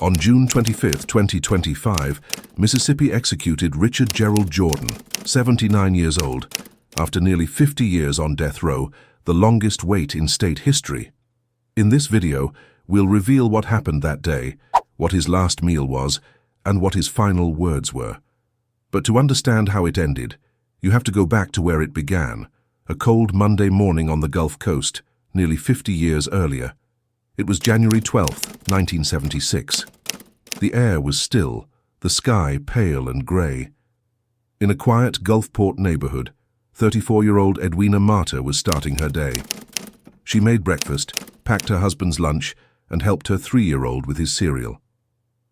On June 25, 2025, Mississippi executed Richard Gerald Jordan, 79 years old, after nearly 50 years on death row, the longest wait in state history. In this video, we'll reveal what happened that day, what his last meal was, and what his final words were. But to understand how it ended, you have to go back to where it began, a cold Monday morning on the Gulf Coast, nearly 50 years earlier. It was January 12, 1976. The air was still, the sky pale and grey. In a quiet Gulfport neighborhood, 34-year-old Edwina Marter was starting her day. She made breakfast, packed her husband's lunch, and helped her 3-year-old with his cereal.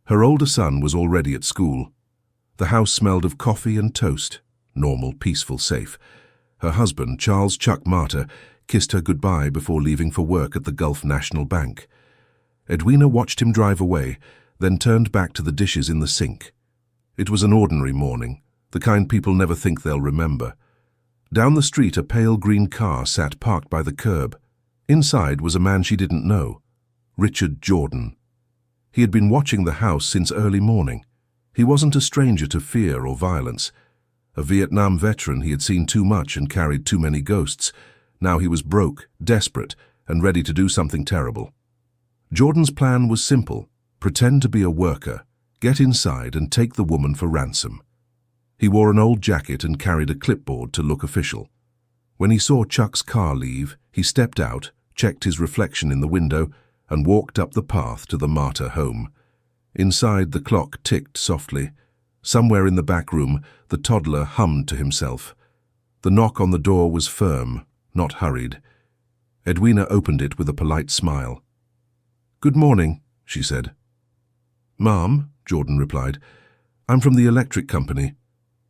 Her older son was already at school. The house smelled of coffee and toast, normal, peaceful, safe. Her husband, Charles Chuck Marter, kissed her goodbye before leaving for work at the Gulf National Bank. Edwina watched him drive away, then turned back to the dishes in the sink. It was an ordinary morning, the kind people never think they'll remember. Down the street, a pale green car sat parked by the curb. Inside was a man she didn't know, Richard Jordan. He had been watching the house since early morning. He wasn't a stranger to fear or violence. A Vietnam veteran, he had seen too much and carried too many ghosts. Now he was broke, desperate, and ready to do something terrible. Jordan's plan was simple: pretend to be a worker, get inside and take the woman for ransom. He wore an old jacket and carried a clipboard to look official. When he saw Chuck's car leave, he stepped out, checked his reflection in the window, and walked up the path to the Marter home. Inside, the clock ticked softly. Somewhere in the back room, the toddler hummed to himself. The knock on the door was firm, not hurried. Edwina opened it with a polite smile. "Good morning," she said. "Ma'am," Jordan replied, "I'm from the electric company.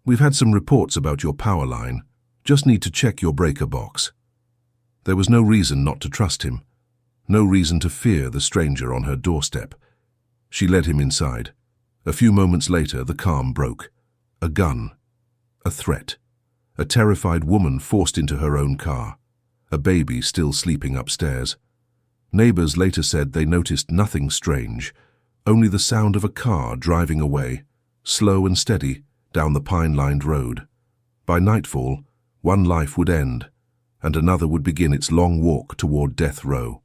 We've had some reports about your power line. Just need to check your breaker box." There was no reason not to trust him. No reason to fear the stranger on her doorstep. She led him inside. A few moments later, the calm broke. A gun. A threat. A terrified woman forced into her own car. A baby still sleeping upstairs. Neighbors later said they noticed nothing strange, only the sound of a car driving away, slow and steady, down the pine-lined road. By nightfall, one life would end, and another would begin its long walk toward death row.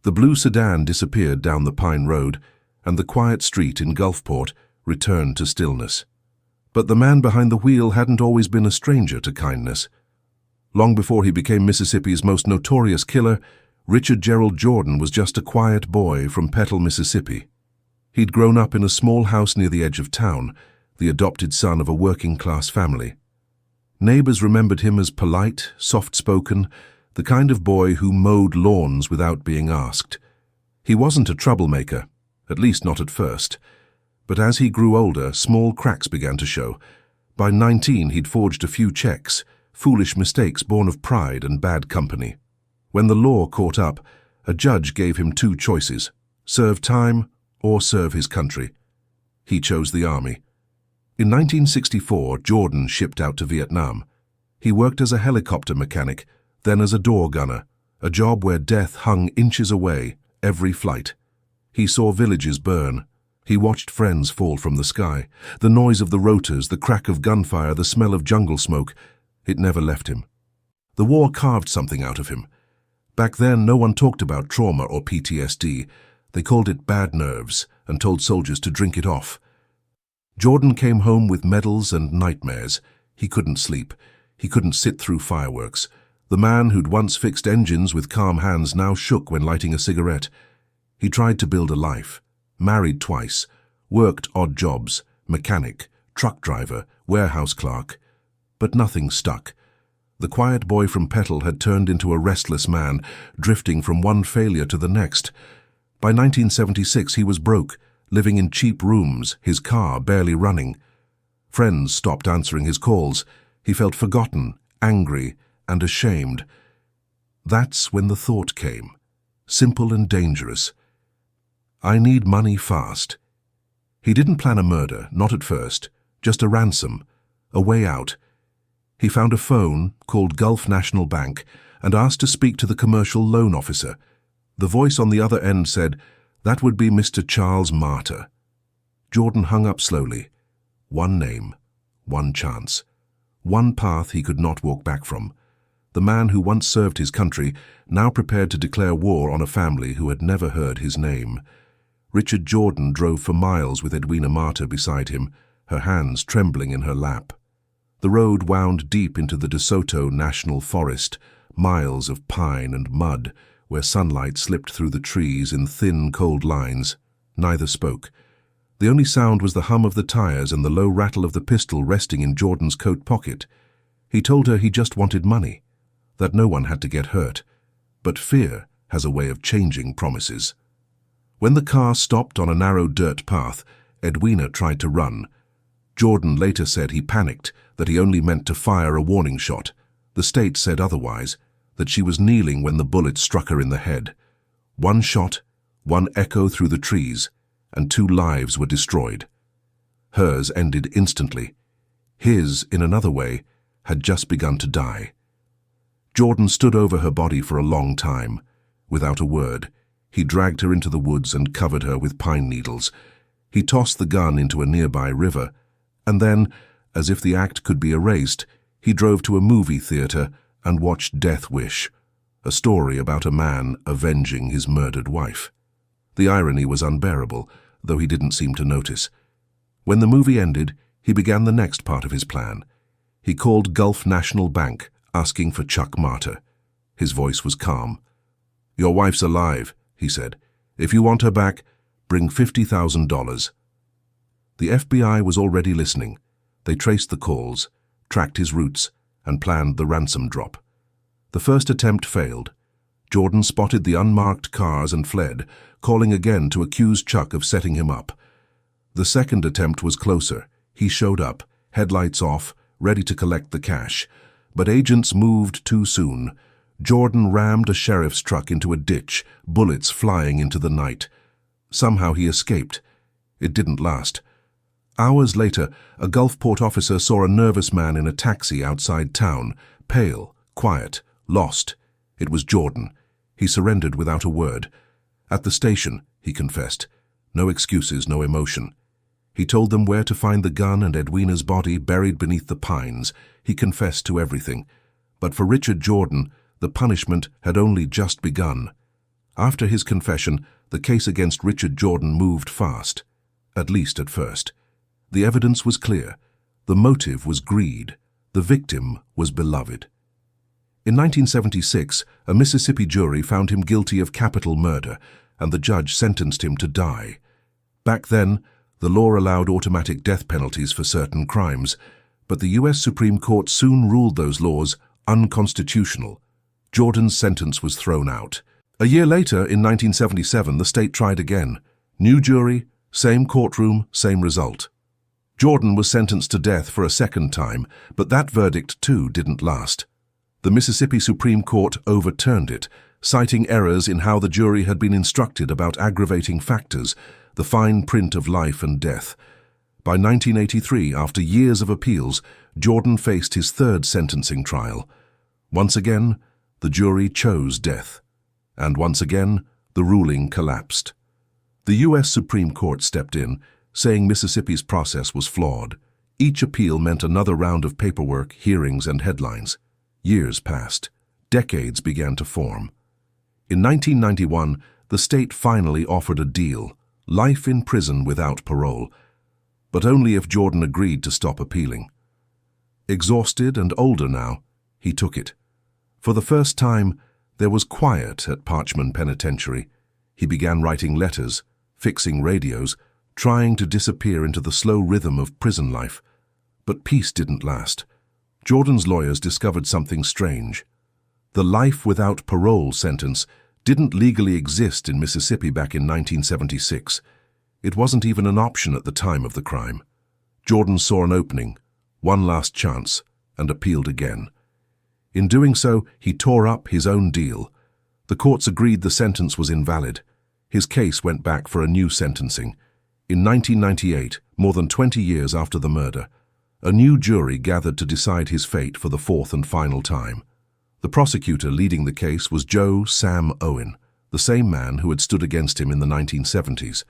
The blue sedan disappeared down the pine road, and the quiet street in Gulfport returned to stillness. But the man behind the wheel hadn't always been a stranger to kindness. Long before he became Mississippi's most notorious killer, Richard Gerald Jordan was just a quiet boy from Petal, Mississippi. He'd grown up in a small house near the edge of town, the adopted son of a working-class family. Neighbors remembered him as polite, soft-spoken, the kind of boy who mowed lawns without being asked. He wasn't a troublemaker, at least not at first. But as he grew older, small cracks began to show. By 19, he'd forged a few checks, foolish mistakes born of pride and bad company. When the law caught up, a judge gave him two choices: serve time or serve his country. He chose the army. In 1964, Jordan shipped out to Vietnam. He worked as a helicopter mechanic, then as a door gunner, a job where death hung inches away every flight. He saw villages burn. He watched friends fall from the sky. The noise of the rotors, the crack of gunfire, the smell of jungle smoke, it never left him. The war carved something out of him. Back then, no one talked about trauma or PTSD. They called it bad nerves and told soldiers to drink it off. Jordan came home with medals and nightmares. He couldn't sleep. He couldn't sit through fireworks. The man who'd once fixed engines with calm hands now shook when lighting a cigarette. He tried to build a life. Married twice, worked odd jobs, mechanic, truck driver, warehouse clerk. But nothing stuck. The quiet boy from Petal had turned into a restless man, drifting from one failure to the next. By 1976, he was broke, living in cheap rooms, his car barely running. Friends stopped answering his calls. He felt forgotten, angry, and ashamed. That's when the thought came, simple and dangerous. I need money fast. He didn't plan a murder, not at first, just a ransom, a way out. He found a phone, called Gulf National Bank, and asked to speak to the commercial loan officer. The voice on the other end said, That would be Mr. Charles Marter. Jordan hung up slowly. One name, one chance, one path he could not walk back from. The man who once served his country, now prepared to declare war on a family who had never heard his name. Richard Jordan drove for miles with Edwina Marter beside him, her hands trembling in her lap. The road wound deep into the De Soto National Forest, miles of pine and mud, where sunlight slipped through the trees in thin, cold lines. Neither spoke. The only sound was the hum of the tires and the low rattle of the pistol resting in Jordan's coat pocket. He told her he just wanted money, that no one had to get hurt. But fear has a way of changing promises. When the car stopped on a narrow dirt path, Edwina tried to run. Jordan later said he panicked, that he only meant to fire a warning shot. The state said otherwise, that she was kneeling when the bullet struck her in the head. One shot, one echo through the trees, and 2 lives were destroyed. Hers ended instantly. His, in another way, had just begun to die. Jordan stood over her body for a long time. Without a word, he dragged her into the woods and covered her with pine needles. He tossed the gun into a nearby river, and then, as if the act could be erased, he drove to a movie theater and watched Death Wish, a story about a man avenging his murdered wife. The irony was unbearable, though he didn't seem to notice. When the movie ended, he began the next part of his plan. He called Gulf National Bank, asking for Chuck Marter. His voice was calm. "Your wife's alive," he said. "If you want her back, bring $50,000. The FBI was already listening. They traced the calls, tracked his routes, and planned the ransom drop. The first attempt failed. Jordan spotted the unmarked cars and fled, calling again to accuse Chuck of setting him up. The second attempt was closer. He showed up, headlights off, ready to collect the cash. But agents moved too soon. Jordan rammed a sheriff's truck into a ditch, bullets flying into the night. Somehow he escaped. It didn't last. Hours later, a Gulfport officer saw a nervous man in a taxi outside town, pale, quiet, lost. It was Jordan. He surrendered without a word. At the station, he confessed. No excuses, no emotion. He told them where to find the gun and Edwina's body buried beneath the pines. He confessed to everything. But for Richard Jordan, the punishment had only just begun. After his confession, the case against Richard Jordan moved fast, at least at first. The evidence was clear. The motive was greed. The victim was beloved. In 1976, a Mississippi jury found him guilty of capital murder, and the judge sentenced him to die. Back then, the law allowed automatic death penalties for certain crimes, but the U.S. Supreme Court soon ruled those laws unconstitutional. Jordan's sentence was thrown out. A year later, in 1977, the state tried again. New jury, same courtroom, same result. Jordan was sentenced to death for a second time, but that verdict too didn't last. The Mississippi Supreme Court overturned it, citing errors in how the jury had been instructed about aggravating factors, the fine print of life and death. By 1983, after years of appeals, Jordan faced his third sentencing trial. Once again, the jury chose death. And once again, the ruling collapsed. The U.S. Supreme Court stepped in, saying Mississippi's process was flawed. Each appeal meant another round of paperwork, hearings, and headlines. Years passed. Decades began to form. In 1991, the state finally offered a deal: life in prison without parole. But only if Jordan agreed to stop appealing. Exhausted and older now, he took it. For the first time, there was quiet at Parchman Penitentiary. He began writing letters, fixing radios, trying to disappear into the slow rhythm of prison life. But peace didn't last. Jordan's lawyers discovered something strange. The life without parole sentence didn't legally exist in Mississippi back in 1976. It wasn't even an option at the time of the crime. Jordan saw an opening, one last chance, and appealed again. In doing so, he tore up his own deal. The courts agreed the sentence was invalid. His case went back for a new sentencing. In 1998, more than 20 years after the murder, a new jury gathered to decide his fate for the fourth and final time. The prosecutor leading the case was Joe Sam Owen, the same man who had stood against him in the 1970s.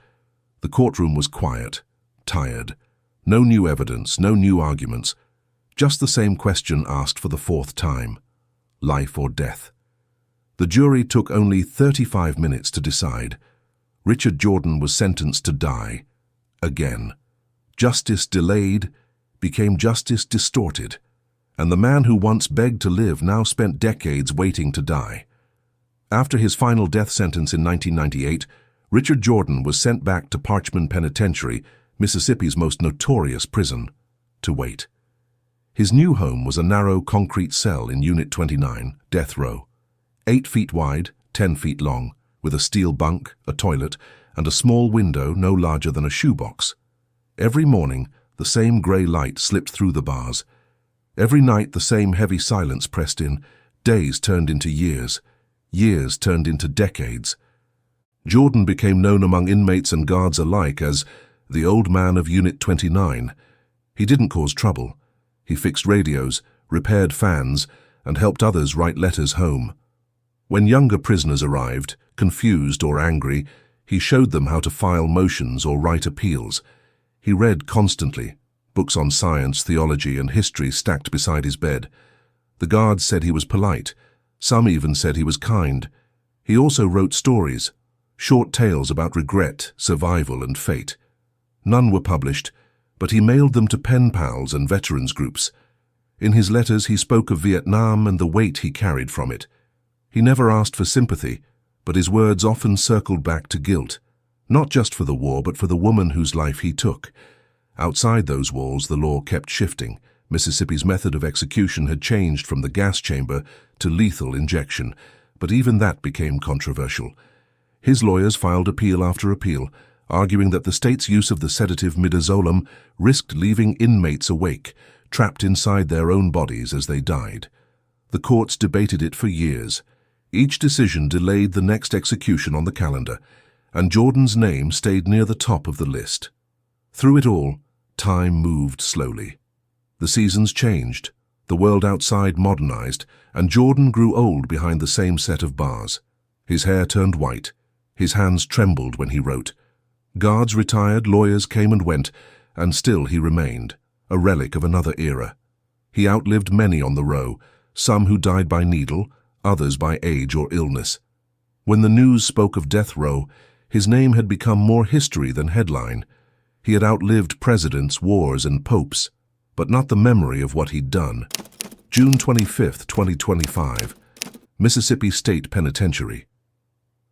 The courtroom was quiet, tired. No new evidence, no new arguments. Just the same question asked for the fourth time. Life or death. The jury took only 35 minutes to decide. Richard Jordan was sentenced to die. Again. Justice delayed became justice distorted, and the man who once begged to live now spent decades waiting to die. After his final death sentence in 1998, Richard Jordan was sent back to Parchman Penitentiary, Mississippi's most notorious prison, to wait. His new home was a narrow concrete cell in Unit 29, Death Row. 8 feet wide, 10 feet long, with a steel bunk, a toilet, and a small window no larger than a shoebox. Every morning, the same grey light slipped through the bars. Every night, the same heavy silence pressed in. Days turned into years. Years turned into decades. Jordan became known among inmates and guards alike as the old man of Unit 29. He didn't cause trouble. He fixed radios, repaired fans, and helped others write letters home. When younger prisoners arrived, confused or angry, he showed them how to file motions or write appeals. He read constantly, books on science, theology, and history stacked beside his bed. The guards said he was polite. Some even said he was kind. He also wrote stories, short tales about regret, survival, and fate. None were published, but he mailed them to pen pals and veterans groups. In his letters, he spoke of Vietnam and the weight he carried from it. He never asked for sympathy, but his words often circled back to guilt. Not just for the war, but for the woman whose life he took. Outside those walls, the law kept shifting. Mississippi's method of execution had changed from the gas chamber to lethal injection, but even that became controversial. His lawyers filed appeal after appeal, arguing that the state's use of the sedative midazolam risked leaving inmates awake, trapped inside their own bodies as they died. The courts debated it for years. Each decision delayed the next execution on the calendar, and Jordan's name stayed near the top of the list. Through it all, time moved slowly. The seasons changed, the world outside modernized, and Jordan grew old behind the same set of bars. His hair turned white, his hands trembled when he wrote. Guards retired, lawyers came and went, and still he remained, a relic of another era. He outlived many on the row, some who died by needle, others by age or illness. When the news spoke of death row, his name had become more history than headline. He had outlived presidents, wars, and popes, but not the memory of what he'd done. June 25, 2025, Mississippi State Penitentiary.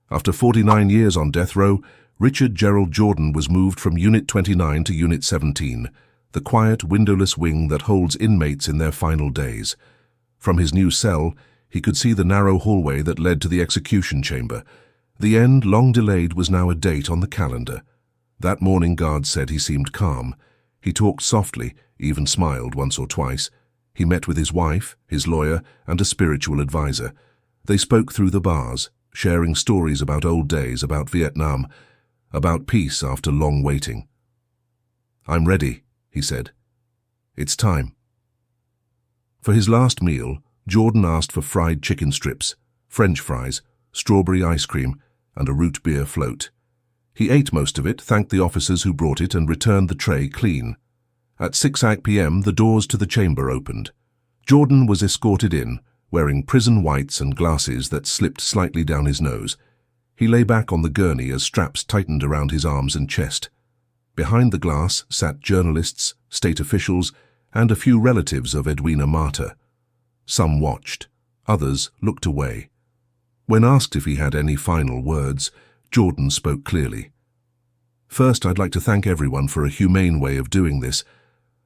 After 49 years on death row, Richard Gerald Jordan was moved from Unit 29 to Unit 17, the quiet, windowless wing that holds inmates in their final days. From his new cell, he could see the narrow hallway that led to the execution chamber. The end, long delayed, was now a date on the calendar. That morning, guards said he seemed calm. He talked softly, even smiled once or twice. He met with his wife, his lawyer, and a spiritual advisor. They spoke through the bars, sharing stories about old days, about Vietnam, about peace after long waiting. "I'm ready," he said. "It's time." For his last meal, Jordan asked for fried chicken strips, French fries, strawberry ice cream, and a root beer float. He ate most of it, thanked the officers who brought it, and returned the tray clean. At 6 p.m., the doors to the chamber opened. Jordan was escorted in, wearing prison whites and glasses that slipped slightly down his nose. He lay back on the gurney as straps tightened around his arms and chest. Behind the glass sat journalists, state officials, and a few relatives of Edwina Marter. Some watched, others looked away. When asked if he had any final words, Jordan spoke clearly. "First, I'd like to thank everyone for a humane way of doing this.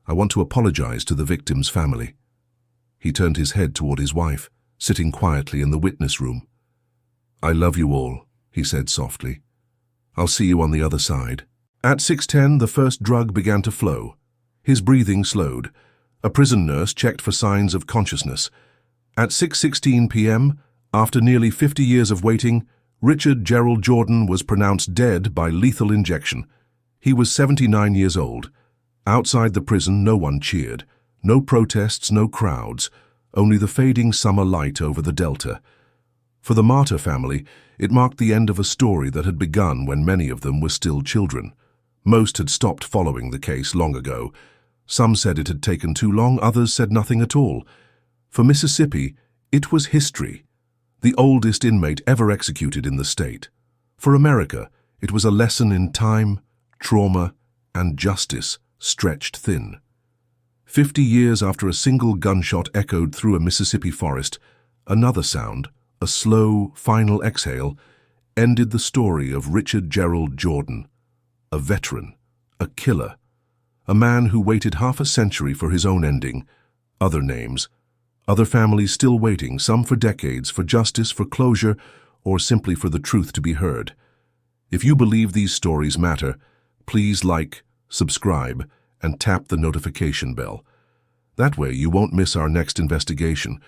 I want to apologize to the victim's family." He turned his head toward his wife, sitting quietly in the witness room. "I love you all," he said softly. "I'll see you on the other side." At 6:10, the first drug began to flow. His breathing slowed. A prison nurse checked for signs of consciousness. At 6:16 p.m., after nearly 50 years of waiting, Richard Gerald Jordan was pronounced dead by lethal injection. He was 79 years old. Outside the prison, no one cheered. No protests, no crowds, only the fading summer light over the delta. For the Marter family, It marked the end of a story that had begun when many of them were still children. Most had stopped following the case long ago. Some said it had taken too long, others said nothing at all. For Mississippi, it was history, the oldest inmate ever executed in the state. For America, it was a lesson in time, trauma, and justice stretched thin. 50 years after a single gunshot echoed through a Mississippi forest, another sound, a slow, final exhale, ended the story of Richard Gerald Jordan, a veteran, a killer, a man who waited half a century for his own ending. Other names, other families still waiting, some for decades, for justice, for closure, or simply for the truth to be heard. If you believe these stories matter, please like, subscribe, and tap the notification bell. That way you won't miss our next investigation.